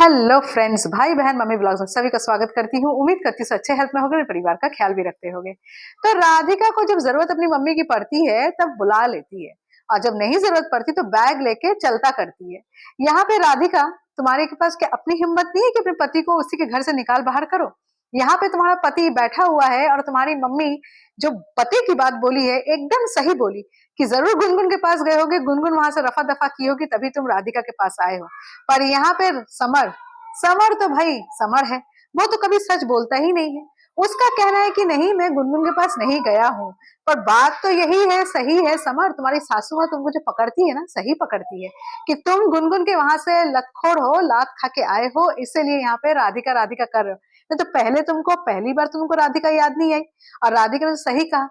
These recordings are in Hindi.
हेलो फ्रेंड्स, भाई बहन मम्मी ब्लॉग्स में सभी का स्वागत करती हूँ। उम्मीद करती हूँ अच्छे हेल्थ में होगे, परिवार का ख्याल भी रखते होगे। तो राधिका को जब जरूरत अपनी मम्मी की पड़ती है तब बुला लेती है, और जब नहीं जरूरत पड़ती तो बैग लेके चलता करती है। यहाँ पे राधिका, तुम्हारे के पास क्या अपनी हिम्मत नहीं है कि अपने पति को उसी के घर से निकाल बाहर करो? यहाँ पे तुम्हारा पति बैठा हुआ है और तुम्हारी मम्मी जो पति की बात बोली है एकदम सही बोली कि जरूर गुनगुन के पास गए होगे, गुनगुन वहां से रफा दफा की होगी, तभी तुम राधिका के पास आए हो। पर यहाँ पे समर, समर तो भाई समर है, वो तो कभी सच बोलता ही नहीं है। उसका कहना है कि नहीं, मैं गुनगुन के पास नहीं गया हूँ। पर बात तो यही है, सही है समर, तुम्हारी सासू माँ तुमको जो पकड़ती है ना, सही पकड़ती है कि तुम गुनगुन के वहां से लतखोर हो, लात खा के आए हो, इसीलिए यहाँ पे राधिका राधिका कर रहे हो। नहीं तो पहली बार तुमको राधिका याद नहीं आई। और राधिका ने तो सही कहा,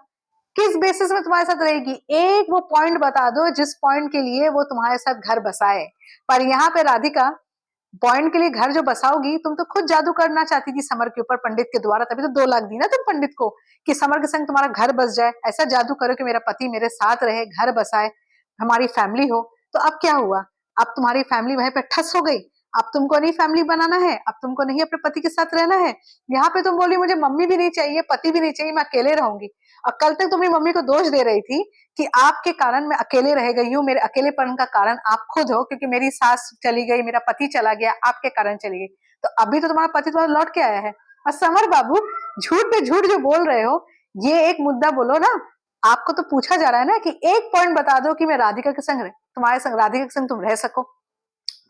किस बेसिस में तुम्हारे साथ रहेगी? एक वो पॉइंट बता दो जिस पॉइंट के लिए वो तुम्हारे साथ घर बसाए। पर यहाँ पे राधिका पॉइंट के लिए घर जो बसाओगी, तुम तो खुद जादू करना चाहती थी समर के ऊपर पंडित के द्वारा, तभी तो 2 लाख दी ना तुम पंडित को कि समर के संग तुम्हारा घर बस जाए। ऐसा जादू करो कि मेरा पति मेरे साथ रहे, घर बसाए, हमारी फैमिली हो। तो अब क्या हुआ? अब तुम्हारी फैमिली वहीं पे ठस हो गई। अब तुमको नहीं फैमिली बनाना है, अब तुमको नहीं अपने पति के साथ रहना है। यहाँ पे तुम बोली मुझे मम्मी भी नहीं चाहिए, पति भी नहीं चाहिए, मैं अकेले रहूंगी। और कल तक तुम मम्मी को दोष दे रही थी कि आपके कारण मैं अकेले रह गई हूँ, मेरे अकेलेपन का कारण आप खुद हो, क्योंकि मेरी सास चली गई, मेरा पति चला गया, आपके कारण चली गई। तो अभी तो तुम्हारा पति तुम्हारा लौट के आया है। और समर बाबू, झूठ पे झूठ जो बोल रहे हो, ये एक मुद्दा बोलो ना। आपको तो पूछा जा रहा है ना कि एक पॉइंट बता दो कि मैं राधिका के संग तुम्हारे संग, राधिका के संग तुम रह सको।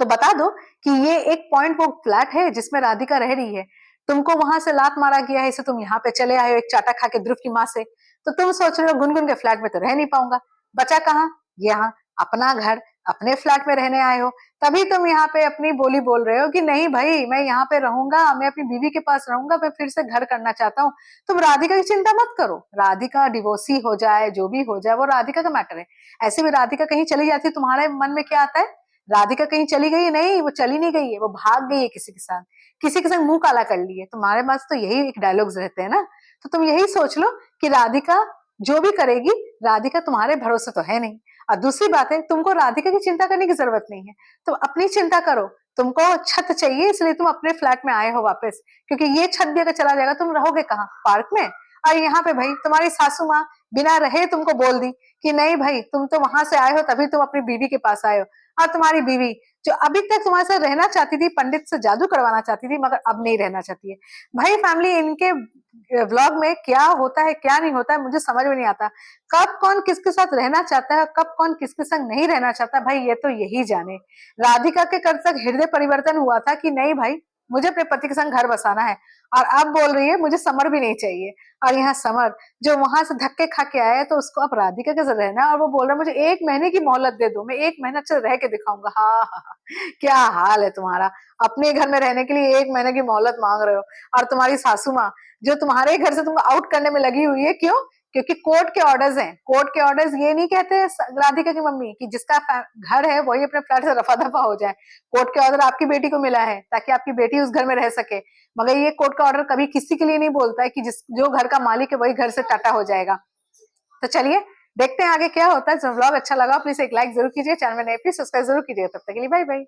तो बता दो कि ये एक पॉइंट वो फ्लैट है जिसमें राधिका रह रही है। तुमको वहां से लात मारा गया है, इसे तुम यहाँ पे चले आए हो एक चाटा खा के ध्रुव की माँ से। तो तुम सोच रहे हो गुनगुन के फ्लैट में तो रह नहीं पाऊंगा, बचा कहाँ? यहाँ अपना घर, अपने फ्लैट में रहने आए हो। तभी तुम यहाँ पे अपनी बोली बोल रहे हो कि नहीं भाई, मैं यहाँ पे रहूंगा, मैं अपनी बीवी के पास रहूंगा, मैं फिर से घर करना चाहता हूँ। तुम राधिका की चिंता मत करो, राधिका डिवोर्सी हो जाए, जो भी हो जाए, वो राधिका का मैटर है। ऐसे भी राधिका कहीं चली जाती, तुम्हारे मन में क्या आता है? राधिका कहीं चली गई है? नहीं, वो चली नहीं गई है, वो भाग गई है किसी के साथ, किसी के संग मुंह काला कर लिए। तुम्हारे पास तो यही एक डायलॉग्स रहते हैं ना। तो तुम यही सोच लो कि राधिका जो भी करेगी, राधिका तुम्हारे भरोसे तो है नहीं। और दूसरी बात है, तुमको राधिका की चिंता करने की जरूरत नहीं है, तुम अपनी चिंता करो। तुमको छत चाहिए, इसलिए तुम अपने फ्लैट में आए हो वापस, क्योंकि ये छत भी अगर चला जाएगा तुम रहोगे कहाँ? पार्क में। और यहाँ पे भाई तुम्हारी सासू माँ बिना रहे तुमको बोल दी कि नहीं भाई, तुम तो वहां से आए हो, तभी तुम अपनी बीवी के पास आए हो। और तुम्हारी बीवी जो अभी तक तुम्हारे साथ रहना चाहती थी, पंडित से जादू करवाना चाहती थी, मगर अब नहीं रहना चाहती है। भाई फैमिली, इनके व्लॉग में क्या होता है क्या नहीं होता है मुझे समझ में नहीं आता। कब कौन किसके साथ रहना चाहता है, कब कौन किसके संग नहीं रहना चाहता, भाई ये तो यही जाने। राधिका के कर तक हृदय परिवर्तन हुआ था कि नहीं भाई, मुझे अपने पति के संग घर बसाना है, और अब बोल रही है मुझे समर भी नहीं चाहिए। और यहाँ समर जो वहां से धक्के खा के आया है, तो उसको अब राधिका के साथ रहना है, और वो बोल रहा है मुझे 1 महीने की मोहलत दे दो, मैं 1 महीना अच्छे से रह के दिखाऊंगा। हाँ हाँ हाँ, क्या हाल है तुम्हारा! अपने घर में रहने के लिए 1 महीने की मोहलत मांग रहे हो। और तुम्हारी सासू माँ जो तुम्हारे घर से तुमको आउट करने में लगी हुई है, क्यों? क्योंकि कोर्ट के ऑर्डर्स हैं। कोर्ट के ऑर्डर्स ये नहीं कहते राधिका की मम्मी कि जिसका घर है वही अपने फ्लैट से रफा दफा हो जाए। कोर्ट के ऑर्डर आपकी बेटी को मिला है ताकि आपकी बेटी उस घर में रह सके, मगर ये कोर्ट का ऑर्डर कभी किसी के लिए नहीं बोलता है कि जिस जो घर का मालिक है वही घर से टाटा हो जाएगा। तो चलिए देखते हैं आगे क्या होता है। व्लॉग अच्छा लगा प्लीज एक लाइक जरूर कीजिए, चैनल में नए प्लीज सब्सक्राइब जरूर कीजिए। तब तक के लिए बाय बाय।